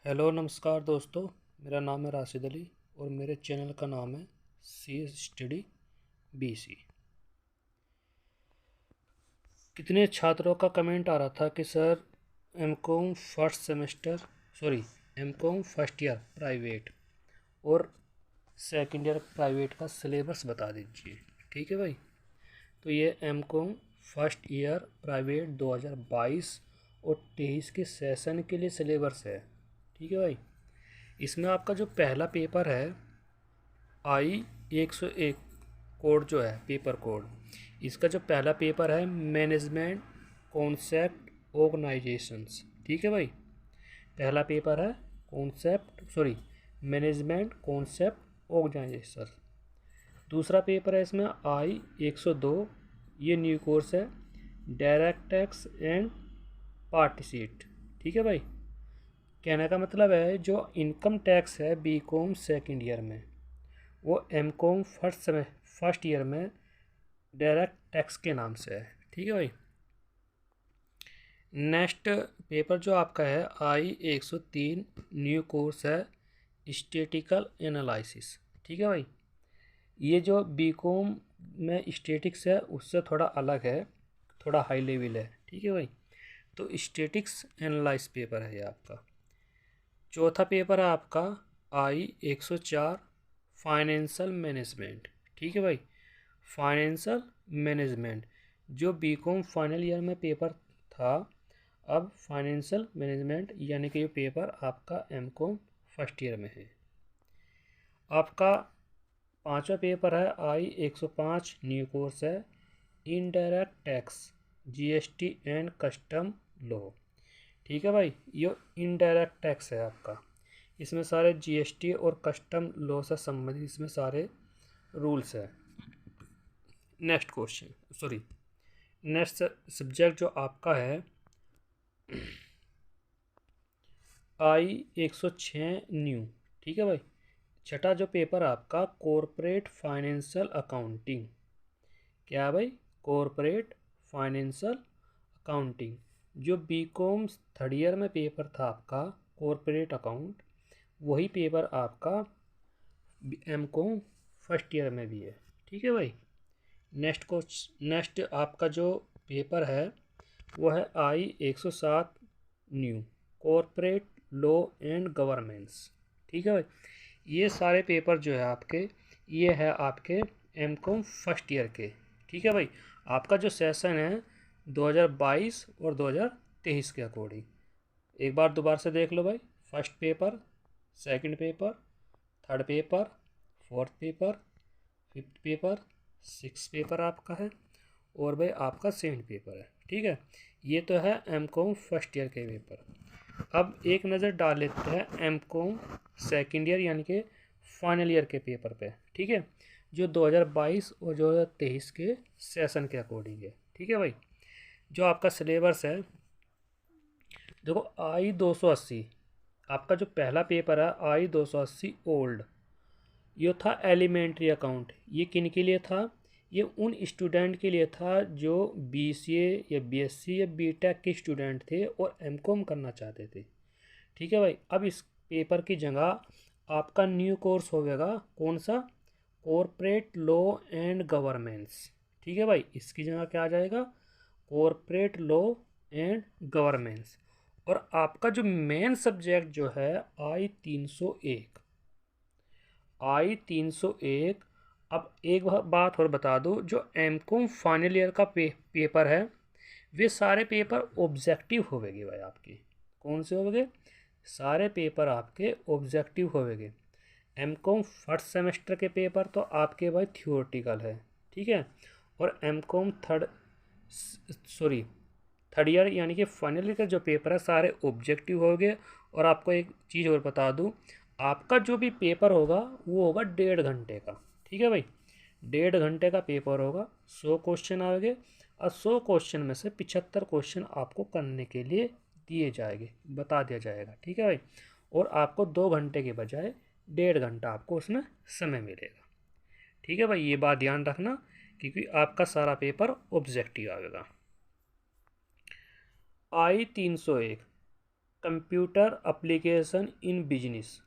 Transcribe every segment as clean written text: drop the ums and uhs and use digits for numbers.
Hello नमस्कार दोस्तों। मेरा नाम है राशिद अली और मेरे चैनल का नाम है सी स्टडी BC। कितने छात्रों का कमेंट आ रहा था कि sir MCom first semester MCom first year private और सेकंड ईयर प्राइवेट का सिलेबस बता दीजिए। ठीक है भाई, तो ये एमकॉम फर्स्ट ईयर प्राइवेट 2022 और 23 के सेशन के लिए सिलेबस है। ठीक है भाई, इसमें आपका जो पहला पेपर है I-101 कोड जो है पेपर कोड, इसका जो पहला पेपर है मैनेजमेंट कॉन्सेप्ट ऑर्गेनाइजेशंस। ठीक है भाई, पहला पेपर है मैनेजमेंट कॉन्सेप्ट ऑर्गेनाइजेशन। दूसरा पेपर है इसमें I-102, ये न्यू कोर्स है डायरेक्ट टैक्स एंड पार्टिसिपेट। ठीक है भाई, कहने का मतलब है जो इनकम टैक्स है बीकॉम सेकंड ईयर में, वो एमकॉम फर्स्ट ईयर में डायरेक्ट टैक्स के नाम से है। ठीक है भाई, नेक्स्ट पेपर जो आपका है I-103 न्यू कोर्स है स्टैटिकल एनालिसिस। ठीक है भाई, ये जो बीकॉम में स्टैटिक्स है उससे थोड़ा अलग है, थोड़ा हाई लेवल है। ठीक है भाई, तो स्टैटिक्स एनालाइज पेपर है ये आपका। चौथा पेपर है आपका I-104 फाइनेंशियल मैनेजमेंट। ठीक है भाई, फाइनेंशियल मैनेजमेंट जो बीकॉम फाइनल ईयर में पेपर था, अब फाइनेंशियल मैनेजमेंट यानी कि ये पेपर आपका एमकॉम फर्स्ट ईयर में है। आपका पांचवा पेपर है I-105 न्यू कोर्स है indirect tax GST and custom law. ठीक है भाई, ये इनडायरेक्ट टैक्स है आपका, इसमें सारे GST और कस्टम लॉ से संबंधित इसमें सारे रूल्स है। नेक्स्ट सब्जेक्ट जो आपका है I-106 न्यू। ठीक है भाई, छठा जो पेपर आपका कॉरपोरेट फाइनेंशियल अकाउंटिंग। क्या है भाई? कॉरपोरेट फाइनेंशियल अकाउंटिंग, जो बीकॉम थर्ड ईयर में पेपर था आपका कॉरपोरेट अकाउंट, वही पेपर आपका एमकॉम फर्स्ट ईयर में भी है। ठीक है भाई, नेक्स्ट आपका जो पेपर है वो है I-107 new corporate law and governance. ठीक है भाई, ये सारे पेपर जो है आपके, ये है आपके एमकॉम फर्स्ट ईयर के। ठीक है भाई, आपका जो सेशन है 2022 और 2023 के अकॉर्डिंग। एक बार दोबारा से देख लो भाई, first paper, second paper, third paper, fourth paper, fifth paper, six paper आपका है, और भाई आपका सेकंड पेपर है। ठीक है, ये तो है एमकॉम फर्स्ट ईयर के पेपर। अब एक नज़र डाल लेते हैं एमकॉम सेकंड ईयर यानी कि फाइनल ईयर के पेपर पे। ठीक है, जो 2022 और 2023 के सेशन के अकॉर्डिंग है। ठीक है भाई, जो आपका सिलेबस है देखो, I-280 आपका जो पहला पेपर है I-280 ओल्ड, ये था एलिमेंट्री अकाउंट। ये किन के लिए था? ये उन स्टूडेंट के लिए था जो BCA या BSc या BTech के स्टूडेंट थे और एमकॉम करना चाहते थे। ठीक है भाई, अब इस पेपर की जगह आपका न्यू कोर्स होगा कौन सा? Corporate law and governance. ठीक है भाई, इसकी जगह क्या आ जाएगा? Corporate law and governance. और आपका जो मेन सब्जेक्ट जो है I-301। I-301, अब एक बात और बता दूं, जो एमकॉम फाइनल ईयर का पेपर है, वे सारे पेपर ऑब्जेक्टिव होंगे भाई आपके। कौन से होंगे? सारे पेपर आपके ऑब्जेक्टिव होंगे। एमकॉम फर्स्ट सेमेस्टर के पेपर तो आपके भाई थियोरेटिकल है। ठीक है, और एमकॉम थर्ड ईयर यानी कि फाइनल ईयर का जो पेपर है सारे ऑब्जेक्टिव होंगे। और आपको एक चीज़ और बता दूं, आपका जो भी पेपर होगा वो होगा 1.5 घंटे का। ठीक है भाई, 1.5 घंटे का पेपर होगा, 100 क्वेश्चन आएंगे और 100 क्वेश्चन में से 75 क्वेश्चन आपको करने के लिए दिए जाएंगे, बता दिया जाएगा। ठीक है भाई, और आपको 2 घंटे के बजाय 1.5 घंटा आपको उसमें समय मिलेगा। ठीक है भाई, ये बात ध्यान रखना क्योंकि आपका सारा पेपर ऑब्जेक्टिव आएगा। I-301 computer application in business.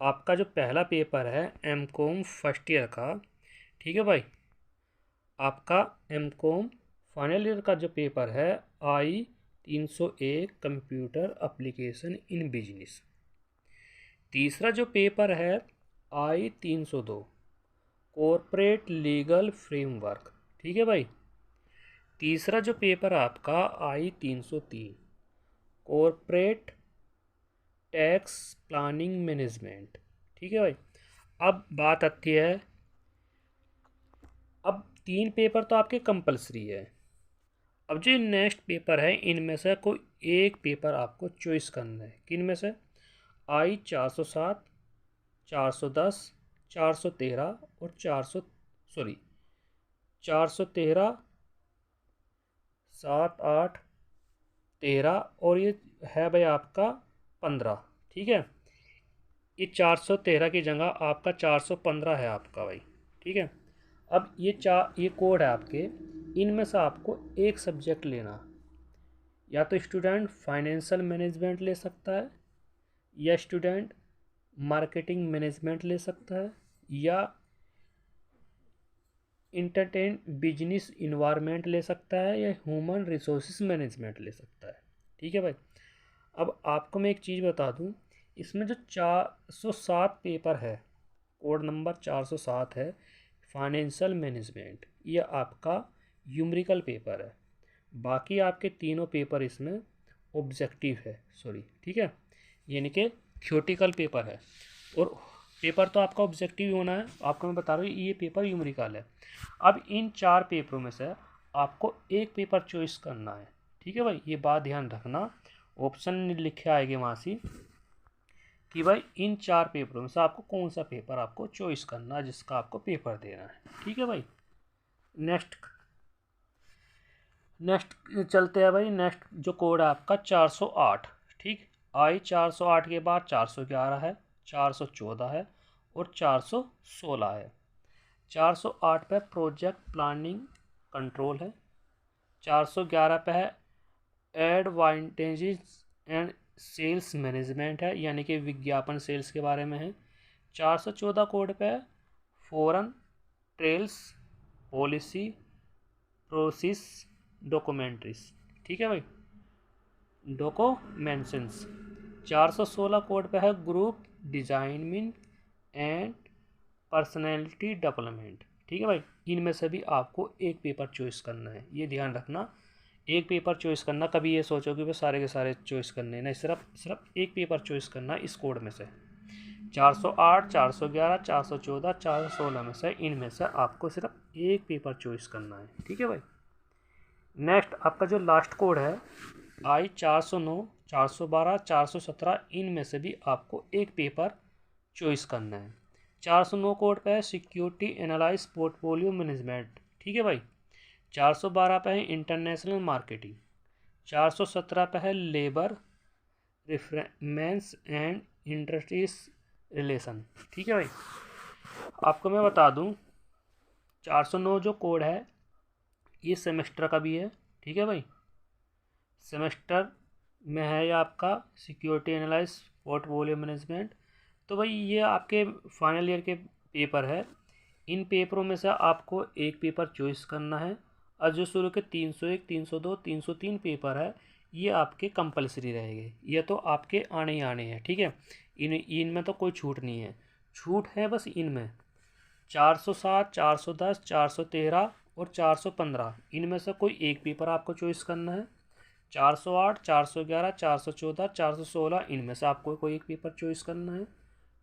आपका जो पहला पेपर है एमकॉम फर्स्ट ईयर का, ठीक है भाई, आपका एमकॉम फाइनल ईयर का जो पेपर है I-301 computer application in business. तीसरा जो पेपर है I-302 कॉरपोरेट लीगल फ्रेमवर्क, ठीक है भाई। तीसरा जो पेपर आपका I-303 corporate tax planning management, ठीक है भाई। अब बात आती है, अब 3 पेपर तो आपके कंपलसरी है। अब जो नेक्स्ट पेपर है इनमें से कोई एक पेपर आपको चॉइस करना है। किन में से? I-407, 410, 413 और 413, 7, 8, 13 और ये है भाई आपका 15, ठीक है। ये 413 की जगह आपका 415 है आपका भाई, ठीक है। अब ये कोड है आपके, इनमें से आपको एक सब्जेक्ट लेना। या तो स्टूडेंट फाइनेंशियल मैनेजमेंट ले सकता है, या स्टूडेंट मार्केटिंग मैनेजमेंट ले सकता है, या इंटरटेन बिजनेस इन्वायरमेंट ले सकता है, या ह्यूमन रिसोर्सेज मैनेजमेंट ले सकता है, ठीक है भाई। अब आपको मैं एक चीज़ बता दूं, इसमें जो 407 पेपर है, कोड नंबर 407 है फाइनेंशियल मैनेजमेंट, ये आपका यूमरिकल पेपर है। बाकी आपके तीनों पेपर इसमें ऑब्जेक्टिव है, सॉरी, ठीक है, यानी कि थ्योरेटिकल पेपर है। और पेपर तो आपका ऑब्जेक्टिव होना है, आपको मैं बता रहा हूँ ये पेपर यूमरिकल है। अब इन 4 पेपरों में से आपको एक पेपर चॉइस करना है, ठीक है भाई, ये बात ध्यान रखना। ऑप्शन लिखे आएंगे वहाँ से कि भाई इन 4 पेपरों में से आपको कौन सा पेपर आपको चॉइस करना है, जिसका आपको पेपर देना है, ठीक है भाई। नेक्स्ट चलते हैं भाई। नेक्स्ट जो कोड है आपका 408, ठीक। I-408 के बाद 411 है, 414 है और 416 है। 408 पे प्रोजेक्ट प्लानिंग कंट्रोल है, 411 पे है एडवांटेजेस एंड सेल्स मैनेजमेंट है, यानी कि विज्ञापन सेल्स के बारे में है। 414 कोड पे है foreign trails policy process documentaries, ठीक है भाई, डॉक्यूमेंशंस। 416 कोड पे है group designing and personality development, ठीक है भाई। इनमें से भी आपको एक पेपर चॉइस करना है, ये ध्यान रखना। एक पेपर चॉइस करना, कभी ये सोचो कि वो सारे के सारे चॉइस करने हैं, नहीं, सिर्फ एक पेपर चॉइस करना इस कोड में से। 408, 411, 414, 416 में से इनमें से आपको सिर्फ एक पेपर चॉइस करना है, ठीक है भाई। नेक्स्ट आपका जो लास्ट कोड है I-409, 412, 417, इनमें से भी आपको एक पेपर चॉइस करना है। 409 कोड पे है सिक्योरिटी एनालाइज पोर्टफोलियो मैनेजमेंट, ठीक है भाई। 412 पे है इंटरनेशनल मार्केटिंग, 417 पे है labour reference and industries relation, ठीक है भाई। आपको मैं बता दूं 409 जो कोड है ये सेमेस्टर का भी है, ठीक है भाई। सेमेस्टर में है ये आपका सिक्योरिटी एनालाइज पोर्टफोलियो मैनेजमेंट। तो भाई ये आपके फाइनल ईयर के पेपर है। इन पेपरों में से आपको एक पेपर चॉइस करना है, और जो शुरू के 301, 302, 303 पेपर है ये आपके कंपलसरी रहेंगे। ये तो आपके आने ही आने हैं, ठीक है। इनमें तो कोई छूट नहीं है, छूट है बस इनमें 407, 410, 413 और 415, इनमें से कोई एक पेपर आपको चॉइस करना है। 408, 411, 414, 416, इनमें से आपको कोई एक पेपर चॉइस करना है,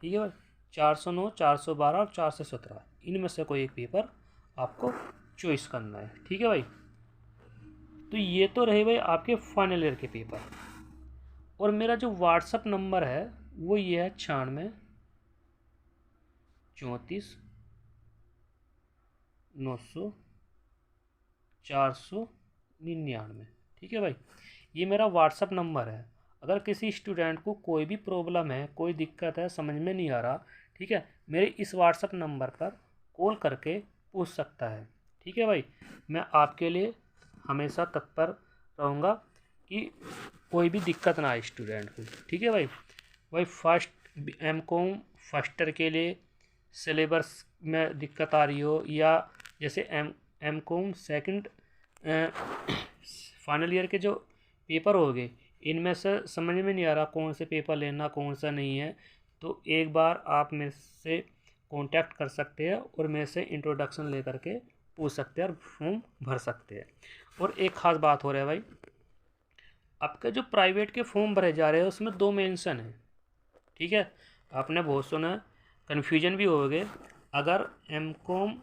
ठीक है भाई। 409, 412 और 417, इनमें से कोई एक पेपर आपको चॉइस करना है, ठीक है भाई। तो ये तो रहे भाई आपके फाइनल ईयर के पेपर। और मेरा जो व्हाट्सअप नंबर है वो ये है 96 34 900 499, ठीक है भाई। ये मेरा व्हाट्सअप नंबर है। अगर किसी स्टूडेंट को कोई भी प्रॉब्लम है, कोई दिक्कत है, समझ में नहीं आ रहा, ठीक है, मेरे इस व्हाट्सअप नंबर पर कॉल करके पूछ सकता है, ठीक है भाई। मैं आपके लिए हमेशा तत्पर रहूँगा कि कोई भी दिक्कत ना आए स्टूडेंट को, ठीक है भाई। भाई फर्स्ट एम.कॉम फर्स्टर के लिए सिलेबस में दिक्कत आ रही हो, या जैसे एम.कॉम सेकंड फाइनल ईयर के जो पेपर हो गए, इनमें से समझ में नहीं आ रहा कौन से पेपर लेना कौन सा नहीं है, तो एक बार आप मेरे से कांटेक्ट कर सकते हैं और मेरे से इंट्रोडक्शन लेकर के पूछ सकते हैं और फॉर्म भर सकते हैं। और एक ख़ास बात हो रहा है भाई, आपके जो प्राइवेट के फॉर्म भरे जा रहे हैं उसमें 2 मेंशन है, ठीक है। आपने बहुत सुना, कन्फ्यूजन भी हो गए। अगर एम.कॉम